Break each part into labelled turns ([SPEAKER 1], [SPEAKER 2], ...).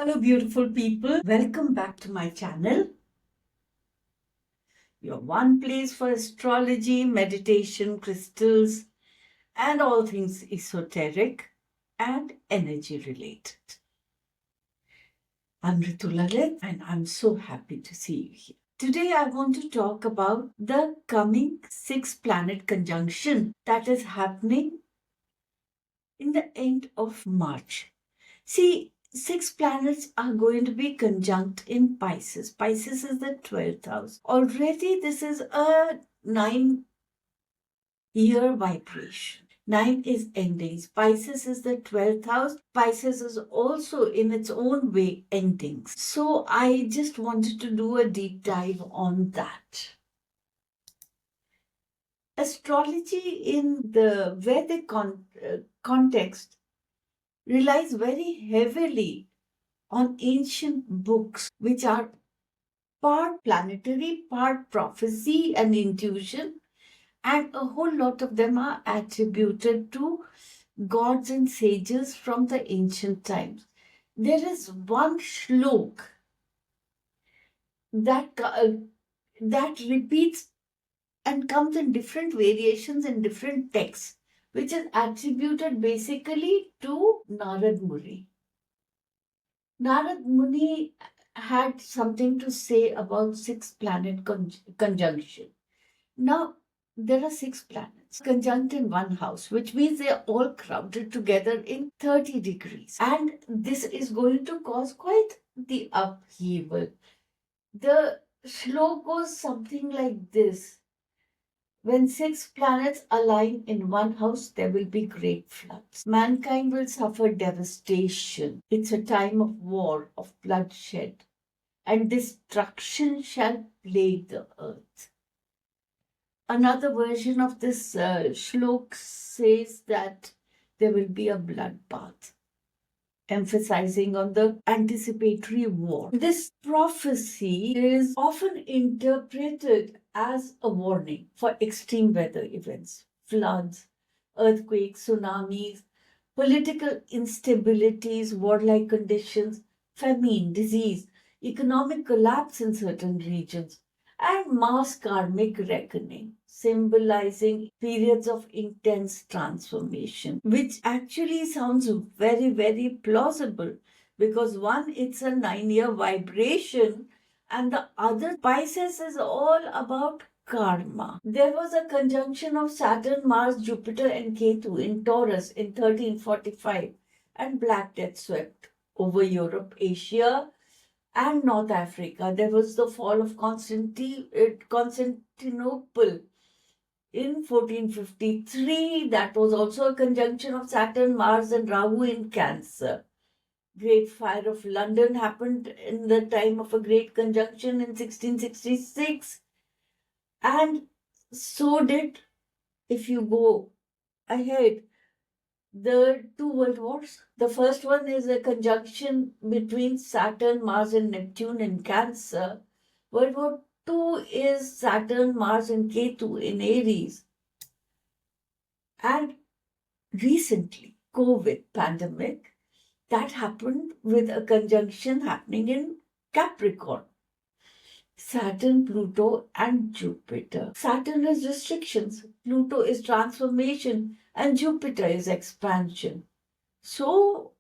[SPEAKER 1] Hello beautiful people, welcome back to my channel. Your one place for astrology, meditation, crystals and all things esoteric and energy related. I'm Ritu Lalit and I'm so happy to see you here. Today I want to talk about the coming 6-planet conjunction that is happening in the end of March. See, 6 planets are going to be conjunct in Pisces. Pisces is the 12th house. Already, this is a 9-year vibration. 9 is endings. Pisces is the 12th house. Pisces is also in its own way endings. So I just wanted to do a deep dive on that. Astrology in the Vedic context relies very heavily on ancient books, which are part planetary, part prophecy and intuition, and a whole lot of them are attributed to gods and sages from the ancient times. There is one shlok that repeats and comes in different variations in different texts, which is attributed basically to Narad Muni. Narad Muni had something to say about 6-planet conjunction. Now, there are 6 planets conjunct in one house, which means they are all crowded together in 30 degrees. And this is going to cause quite the upheaval. The shlok goes something like this. When 6 planets align in one house, there will be great floods. Mankind will suffer devastation. It's a time of war, of bloodshed, and destruction shall plague the earth. Another version of this shlok says that there will be a bloodbath, emphasizing on the anticipatory war. This prophecy is often interpreted as a warning for extreme weather events, floods, earthquakes, tsunamis, political instabilities, warlike conditions, famine, disease, economic collapse in certain regions, and mass karmic reckoning, symbolizing periods of intense transformation, which actually sounds very, very plausible because one, it's a 9-year vibration, and the other, Pisces, is all about karma. There was a conjunction of Saturn, Mars, Jupiter, and Ketu in Taurus in 1345, and Black Death swept over Europe, Asia, and North Africa. There was the fall of Constantinople in 1453. That was also a conjunction of Saturn, Mars, and Rahu in Cancer. Great Fire of London happened in the time of a great conjunction in 1666. And so did, if you go ahead, the 2 world wars. The first one is a conjunction between Saturn, Mars, and Neptune in Cancer. World War II is Saturn, Mars, and Ketu in Aries. And recently, COVID pandemic, that happened with a conjunction happening in Capricorn. Saturn, Pluto, and Jupiter. Saturn is restrictions, Pluto is transformation, and Jupiter is expansion. So,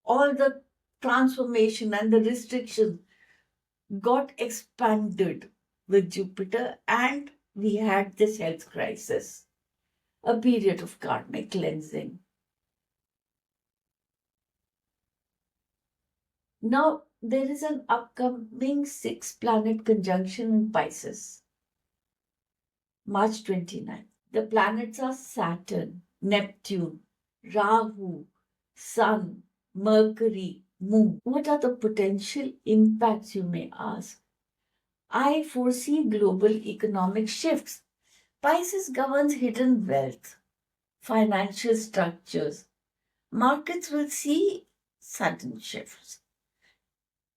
[SPEAKER 1] all the transformation and the restrictions got expanded with Jupiter, and we had this health crisis, a period of karmic cleansing. Now, there is an upcoming 6-planet conjunction in Pisces, March 29th. The planets are Saturn, Neptune, Rahu, Sun, Mercury, Moon. What are the potential impacts, you may ask? I foresee global economic shifts. Pisces governs hidden wealth, financial structures. Markets will see sudden shifts.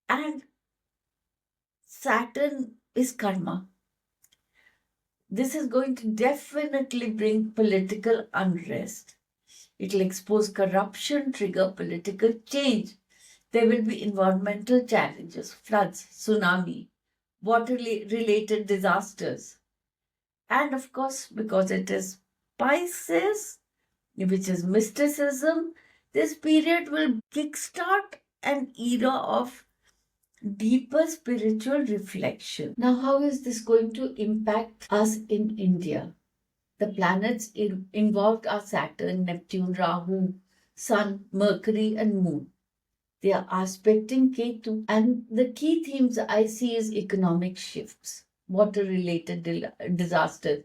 [SPEAKER 1] And Saturn is karma. This is going to definitely bring political unrest. It will expose corruption, trigger political change. There will be environmental challenges, floods, tsunami, water-related disasters. And of course, because it is Pisces, which is mysticism, this period will kickstart an era of deeper spiritual reflection. Now, how is this going to impact us in India? The planets involved are Saturn, Neptune, Rahu, Sun, Mercury, and Moon. They are aspecting Ketu, and the key themes I see is economic shifts, water-related disasters,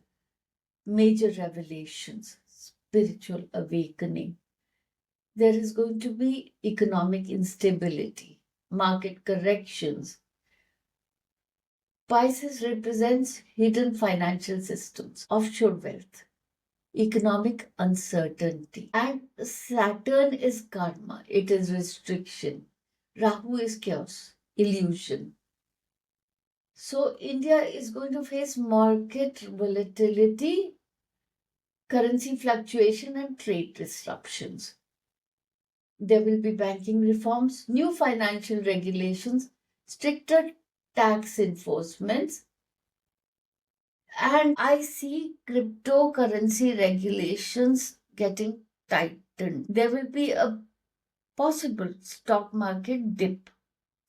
[SPEAKER 1] major revelations, spiritual awakening. There is going to be economic instability, market corrections. Pisces represents hidden financial systems, offshore wealth, economic uncertainty. And Saturn is karma, it is restriction. Rahu is chaos, illusion. So India is going to face market volatility, currency fluctuation, and trade disruptions. There will be banking reforms, new financial regulations, stricter tax enforcements, and I see cryptocurrency regulations getting tightened. There will be a possible stock market dip,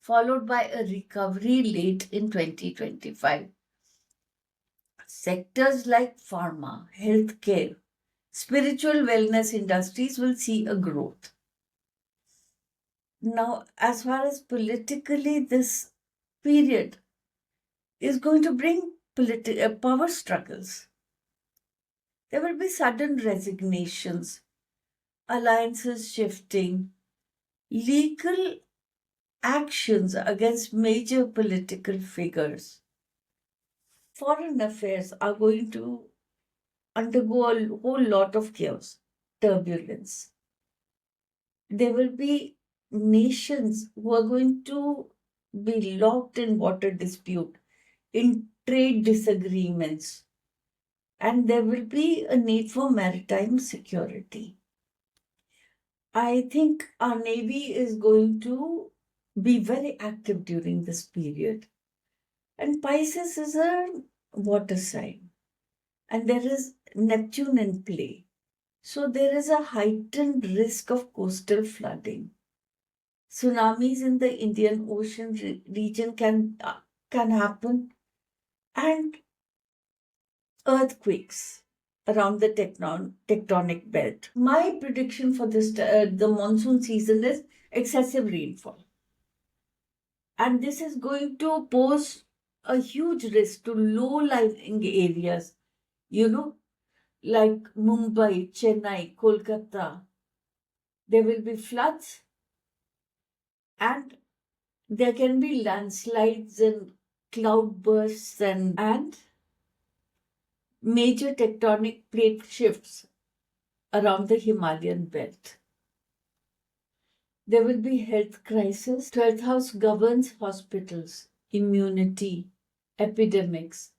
[SPEAKER 1] followed by a recovery late in 2025. Sectors like pharma, healthcare, spiritual wellness industries will see a growth. Now, as far as politically, this period is going to bring power struggles. There will be sudden resignations, alliances shifting, legal actions against major political figures. Foreign affairs are going to undergo a whole lot of chaos, turbulence. There will be nations who are going to be locked in water dispute, in trade disagreements, and there will be a need for maritime security. I think our Navy is going to be very active during this period. And Pisces is a water sign, and there is Neptune in play. So there is a heightened risk of coastal flooding. Tsunamis in the Indian Ocean region can happen, and earthquakes around the tectonic belt. My prediction for this the monsoon season is excessive rainfall, and this is going to pose a huge risk to low-lying areas. Like Mumbai, Chennai, Kolkata. There will be floods, and there can be landslides and cloudbursts and major tectonic plate shifts around the Himalayan belt. There will be health crisis. 12th house governs hospitals, immunity, epidemics.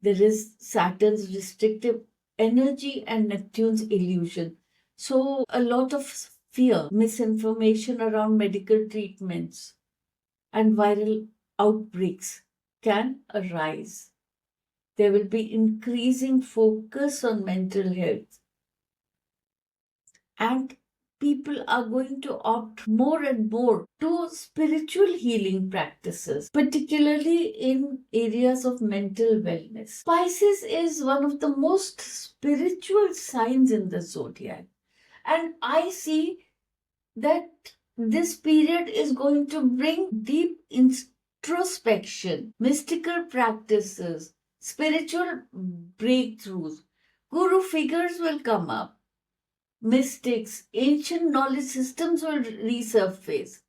[SPEAKER 1] There is Saturn's restrictive energy and Neptune's illusion. So a lot of fear, misinformation around medical treatments, and viral outbreaks can arise. There will be increasing focus on mental health, and people are going to opt more and more to spiritual healing practices, particularly in areas of mental wellness. Pisces is one of the most spiritual signs in the zodiac, and I see that this period is going to bring deep introspection, mystical practices, spiritual breakthroughs. Guru figures will come up. Mystics, ancient knowledge systems will resurface.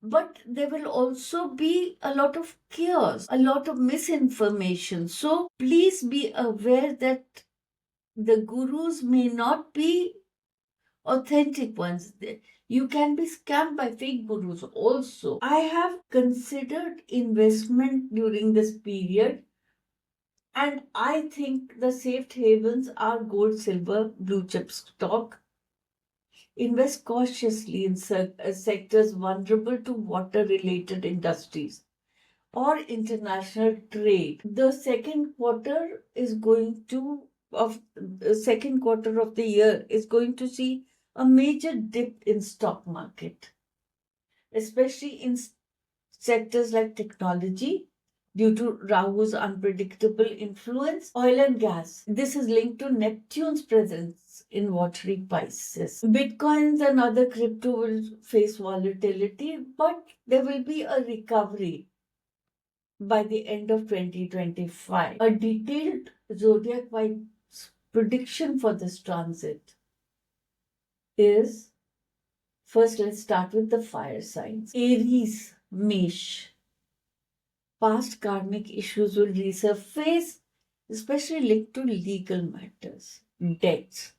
[SPEAKER 1] But there will also be a lot of chaos, a lot of misinformation. So please be aware that the gurus may not be authentic ones. You can be scammed by fake gurus also. I have considered investment during this period, and I think the safe havens are gold, silver, blue chip stock, Invest cautiously in sectors vulnerable to water-related industries or international trade. The second quarter of the year is going to see a major dip in stock market, especially in sectors like technology, due to Rahu's unpredictable influence, oil and gas. This is linked to Neptune's presence in watery Pisces. Bitcoins and other crypto will face volatility, but there will be a recovery by the end of 2025. A detailed zodiac-wise prediction for this transit is, first let's start with the fire signs. Aries, Mesh. Past karmic issues will resurface, especially linked to legal matters, debts,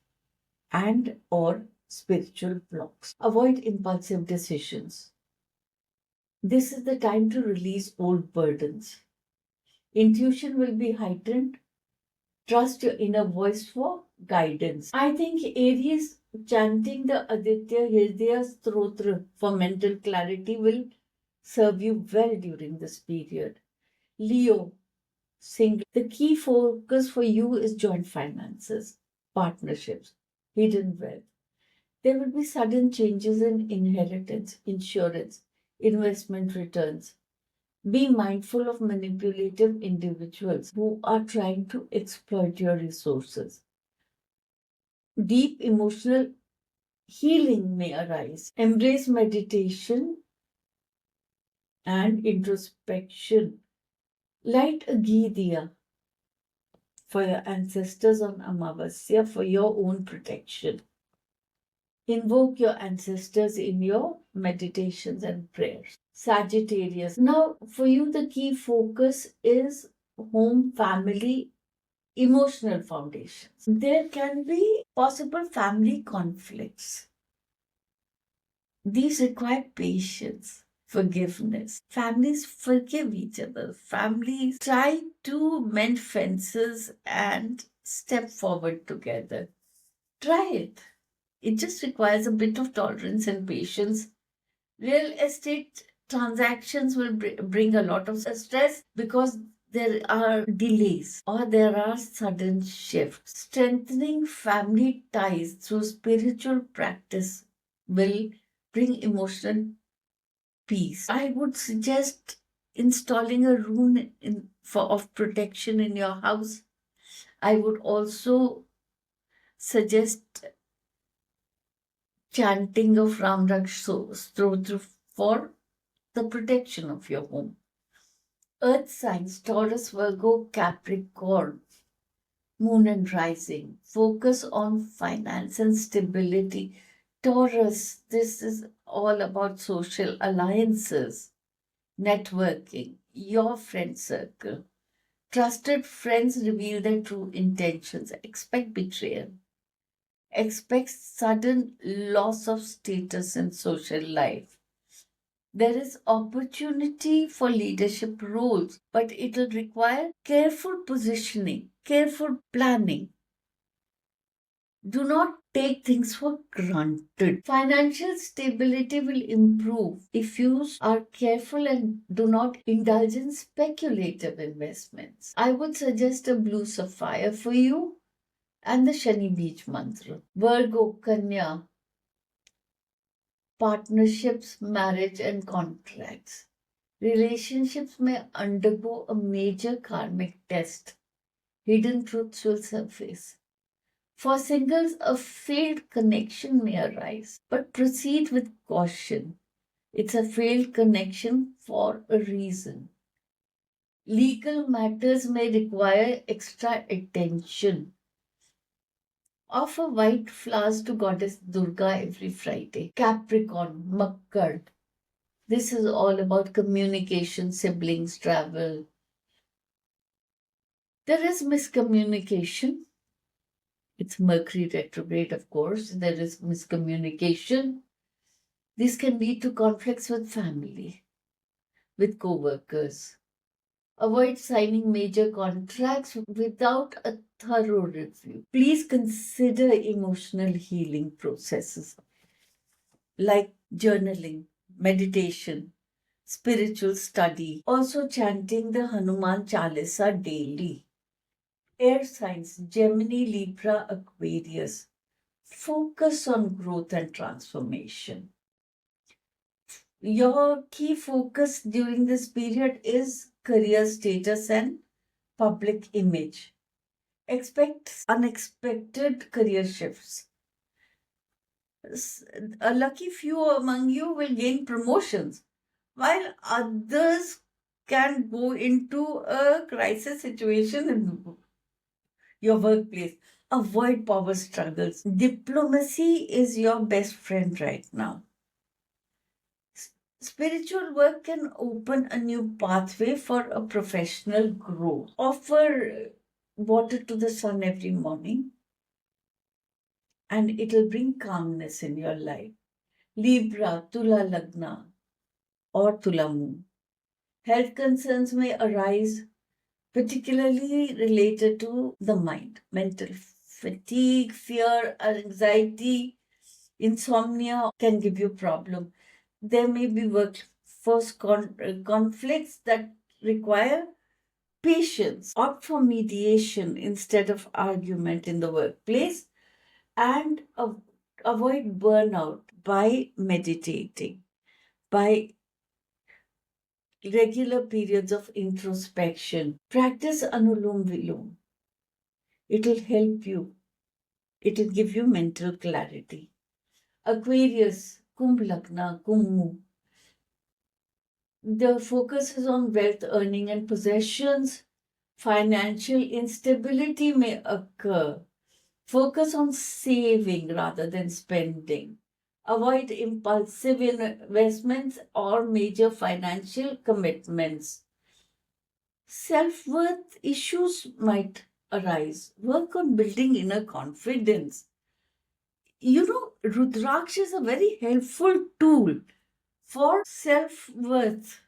[SPEAKER 1] and or spiritual blocks. Avoid impulsive decisions. This is the time to release old burdens. Intuition will be heightened. Trust your inner voice for guidance. I think Aries chanting the Aditya Hridaya Stotra for mental clarity will serve you well during this period. Leo, single. The key focus for you is joint finances, partnerships, hidden wealth. There will be sudden changes in inheritance, insurance, investment returns. Be mindful of manipulative individuals who are trying to exploit your resources. Deep emotional healing may arise. Embrace meditation and introspection. Light a ghee diya for your ancestors on Amavasya for your own protection. Invoke your ancestors in your meditations and prayers. Sagittarius. Now, for you, the key focus is home, family, emotional foundations. There can be possible family conflicts. These require patience, forgiveness. Families forgive each other. Families try to mend fences and step forward together. Try it. It just requires a bit of tolerance and patience. Real estate transactions will bring a lot of stress because there are delays or there are sudden shifts. Strengthening family ties through spiritual practice will bring emotional peace. I would suggest installing a rune of protection in your house. I would also suggest chanting of Ram Raksha Stotra for the protection of your home. Earth signs, Taurus, Virgo, Capricorn, Moon and Rising. Focus on finance and stability. Taurus, this is all about social alliances, networking, your friend circle. Trusted friends reveal their true intentions. Expect betrayal. Expect sudden loss of status in social life. There is opportunity for leadership roles, but it will require careful positioning, careful planning. Do not take things for granted. Financial stability will improve if you are careful and do not indulge in speculative investments. I would suggest a blue sapphire for you and the Shani Beach mantra. Virgo, Kanya, partnerships, marriage, and contracts. Relationships may undergo a major karmic test. Hidden truths will surface. For singles, a failed connection may arise, but proceed with caution. It's a failed connection for a reason. Legal matters may require extra attention. Offer white flowers to Goddess Durga every Friday. Capricorn, Makkar. This is all about communication, siblings, travel. There is miscommunication. It's Mercury retrograde, of course. There is miscommunication. This can lead to conflicts with family, with co-workers. Avoid signing major contracts without a thorough review. Please consider emotional healing processes. like journaling, meditation, spiritual study, also chanting the Hanuman Chalisa daily. Air signs, Gemini, Libra, Aquarius. Focus on growth and transformation. Your key focus during this period is career status and public image. Expect unexpected career shifts. A lucky few among you will gain promotions, while others can go into a crisis situation in your workplace. Avoid power struggles. Diplomacy is your best friend right now. Spiritual work can open a new pathway for a professional growth. Offer water to the sun every morning, and it'll bring calmness in your life. Libra, Tula Lagna, or Tula Moon. Health concerns may arise, particularly related to the mind. Mental fatigue, fear, anxiety, insomnia can give you problem. There may be workforce conflicts that require patience. Opt for mediation instead of argument in the workplace, and avoid burnout by meditating, by regular periods of introspection. Practice Anulom Vilom. It'll help you. It'll give you mental clarity. Aquarius, Kumbh Lagna, Kumbh. The focus is on wealth earning and possessions. Financial instability may occur. Focus on saving rather than spending. Avoid impulsive investments or major financial commitments. Self-worth issues might arise. Work on building inner confidence. Rudraksh is a very helpful tool for self-worth.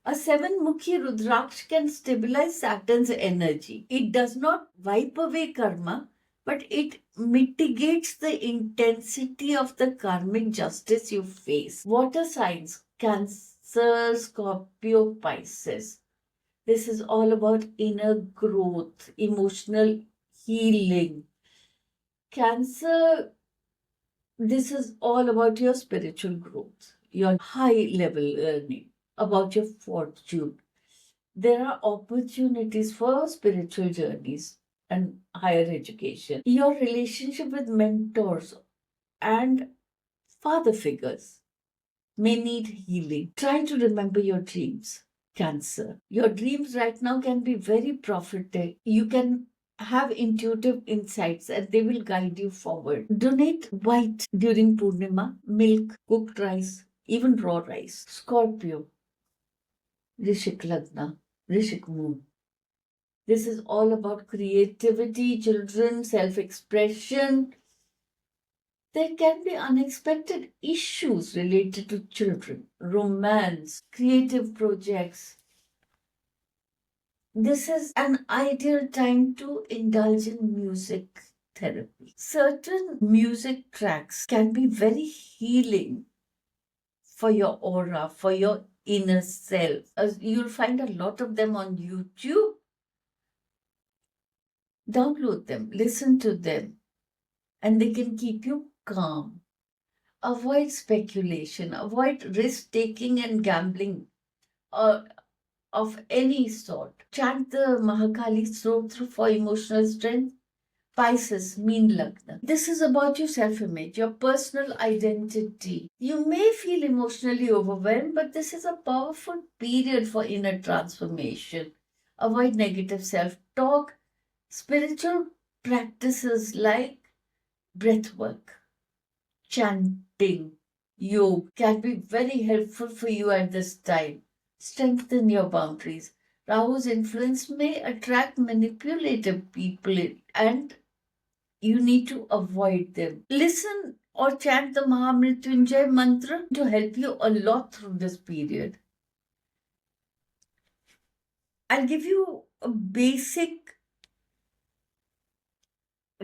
[SPEAKER 1] A seven-mukhi Rudraksh can stabilize Saturn's energy. It does not wipe away karma, but it mitigates the intensity of the karmic justice you face. Water signs, Cancer, Scorpio, Pisces. This is all about inner growth, emotional healing. Cancer, this is all about your spiritual growth, your high level learning, about your fortune. There are opportunities for spiritual journeys and higher education. Your relationship with mentors and father figures may need healing. Try to remember your dreams, Cancer. Your dreams right now can be very prophetic. You can have intuitive insights and they will guide you forward. Donate white during Purnima, milk, cooked rice, even raw rice. Scorpio, Rishik Lagna, Rishik Moon. This is all about creativity, children, self-expression. There can be unexpected issues related to children, romance, creative projects. This is an ideal time to indulge in music therapy. Certain music tracks can be very healing for your aura, for your inner self. You'll find a lot of them on YouTube. Download them, listen to them, and they can keep you calm. Avoid speculation, avoid risk taking and gambling of any sort. Chant the Mahakali Stotra for emotional strength. Pisces, Meen Lagna. This is about your self-image, your personal identity. You may feel emotionally overwhelmed, but this is a powerful period for inner transformation. Avoid negative self-talk. Spiritual practices like breath work, chanting, yoga can be very helpful for you at this time. Strengthen your boundaries. Rahu's influence may attract manipulative people and you need to avoid them. Listen or chant the Mahamrityunjay mantra to help you a lot through this period. I'll give you a basic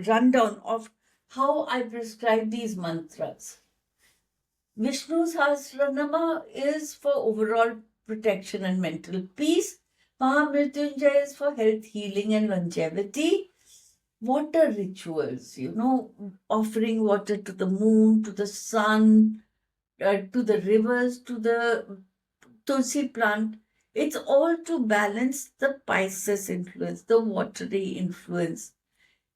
[SPEAKER 1] rundown of how I prescribe these mantras. Vishnu Sahasranama is for overall protection and mental peace. Mahamrityunjaya is for health, healing, and longevity. Water rituals, offering water to the moon, to the sun, to the rivers, to the Tulsi plant. It's all to balance the Pisces influence, the watery influence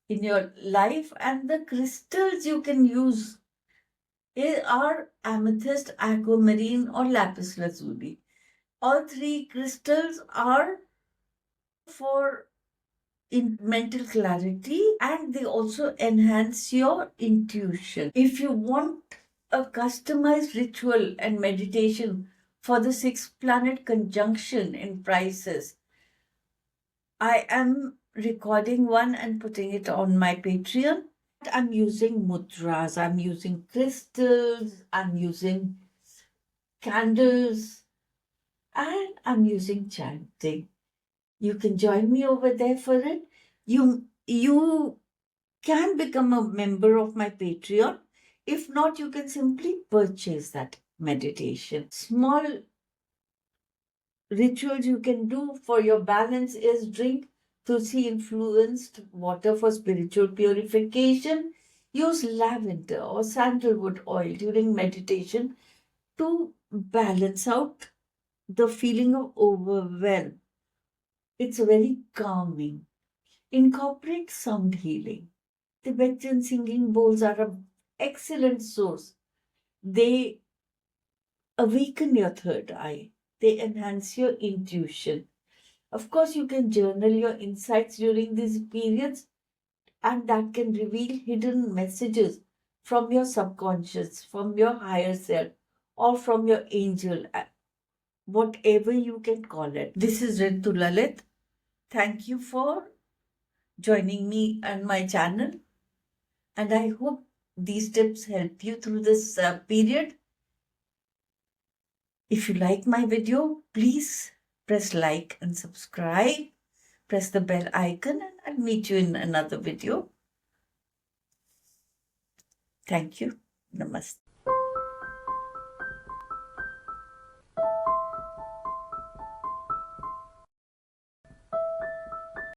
[SPEAKER 1] in your life. And the crystals you can use are amethyst, aquamarine, or lapis lazuli. All three crystals are for mental clarity, and they also enhance your intuition. If you want a customized ritual and meditation for the 6 planet conjunction in Pisces, I am recording one and putting it on my Patreon. I'm using mudras, I'm using crystals, I'm using candles, and I'm using chanting. You can join me over there for it. You can become a member of my Patreon. If not, you can simply purchase that meditation. Small rituals you can do for your balance is drink Tulsi influenced water for spiritual purification. Use lavender or sandalwood oil during meditation to balance out the feeling of overwhelm. It's very calming. Incorporate sound healing. Tibetan singing bowls are an excellent source. They awaken your third eye. They enhance your intuition. Of course, you can journal your insights during these periods, and that can reveal hidden messages from your subconscious, from your higher self, or from your angel, whatever you can call it. This is Ritu Lalit. Thank you for joining me on my channel, and I hope these tips help you through this period. If you like my video, please press like and subscribe. Press the bell icon, and I'll meet you in another video. Thank you. Namaste.